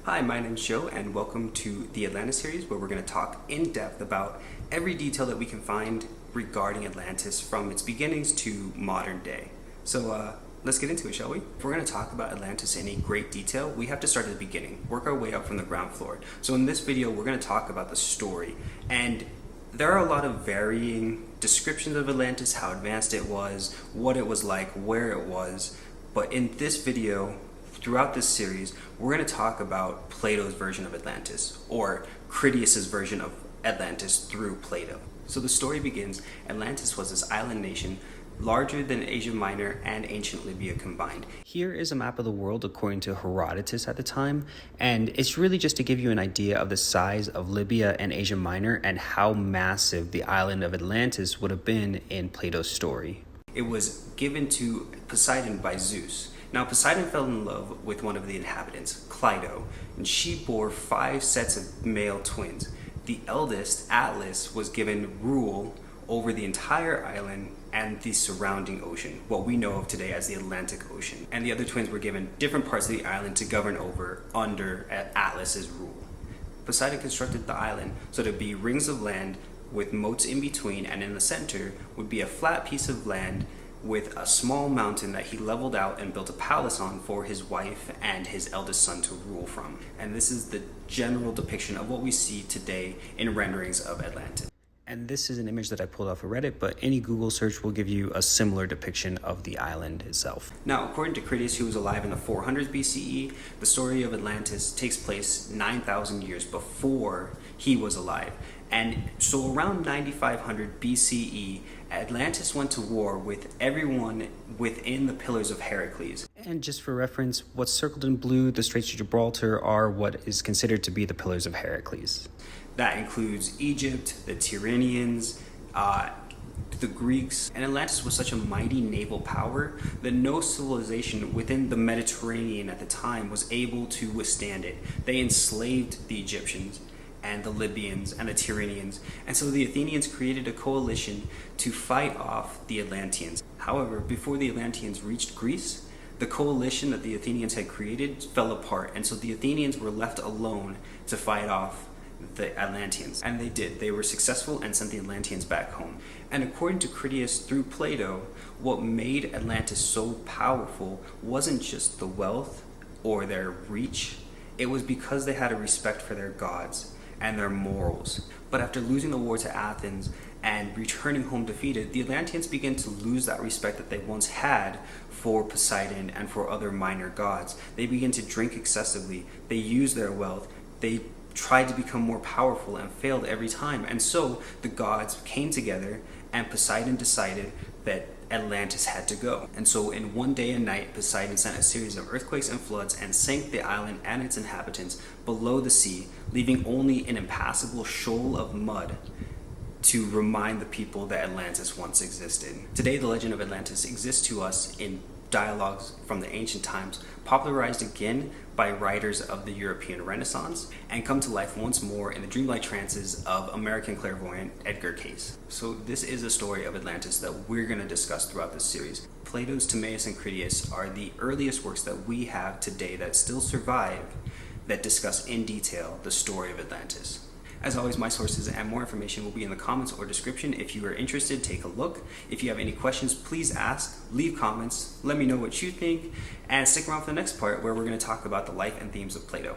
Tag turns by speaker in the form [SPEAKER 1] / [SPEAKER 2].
[SPEAKER 1] Hi, my name's Joe, and welcome to the Atlantis series, where we're going to talk in depth about every detail that we can find regarding Atlantis from its beginnings to modern day. So let's get into it, shall we? If we're going to talk about Atlantis in a great detail, we have to start at the beginning, work our way up from the ground floor. So in this video, we're going to talk about the story, and there are a lot of varying descriptions of Atlantis, how advanced it was, what it was like, where it was, but in this video, throughout this series, we're going to talk about Plato's version of Atlantis, or Critias' version of Atlantis through Plato. So the story begins, Atlantis was this island nation larger than Asia Minor and ancient Libya combined. Here is a map of the world according to Herodotus at the time, and it's really just to give you an idea of the size of Libya and Asia Minor and how massive the island of Atlantis would have been in Plato's story. It was given to Poseidon by Zeus. Now, Poseidon fell in love with one of the inhabitants, Cleito, and she bore 5 sets of male twins. The eldest, Atlas, was given rule over the entire island and the surrounding ocean, what we know of today as the Atlantic Ocean. And the other twins were given different parts of the island to govern over under Atlas's rule. Poseidon constructed the island so there'd be rings of land with moats in between, and in the center would be a flat piece of land with a small mountain that he leveled out and built a palace on for his wife and his eldest son to rule from. And this is the general depiction of what we see today in renderings of Atlantis. And this is an image that I pulled off of Reddit, but any Google search will give you a similar depiction of the island itself. Now, according to Critias, who was alive in the 400s BCE, the story of Atlantis takes place 9,000 years before he was alive. And so around 9500 BCE, Atlantis went to war with everyone within the Pillars of Heracles. And just for reference, what's circled in blue, the Straits of Gibraltar, are what is considered to be the Pillars of Heracles. That includes Egypt, the Tyrrhenians, the Greeks, and Atlantis was such a mighty naval power that no civilization within the Mediterranean at the time was able to withstand it. They enslaved the Egyptians and the Libyans and the Tyrrhenians, and so the Athenians created a coalition to fight off the Atlanteans. However, before the Atlanteans reached Greece, the coalition that the Athenians had created fell apart, and so the Athenians were left alone to fight off the Atlanteans. And they did. They were successful and sent the Atlanteans back home. And according to Critias through Plato, what made Atlantis so powerful wasn't just the wealth or their reach, it was because they had a respect for their gods and their morals. But after losing the war to Athens and returning home defeated, the Atlanteans began to lose that respect that they once had for Poseidon and for other minor gods. They began to drink excessively. They used their wealth. They tried to become more powerful and failed every time. And so the gods came together and Poseidon decided that Atlantis had to go. And so in one day and night, Poseidon sent a series of earthquakes and floods and sank the island and its inhabitants below the sea, leaving only an impassable shoal of mud to remind the people that Atlantis once existed. Today, the legend of Atlantis exists to us in dialogues from the ancient times, popularized again by writers of the European Renaissance, and come to life once more in the dreamlike trances of American clairvoyant Edgar Cayce. So this is a story of Atlantis that we're going to discuss throughout this series. Plato's Timaeus and Critias are the earliest works that we have today that still survive that discuss in detail the story of Atlantis. As always, my sources and more information will be in the comments or description. If you are interested, take a look. If you have any questions, please ask, leave comments, let me know what you think, and stick around for the next part where we're going to talk about the life and themes of Plato.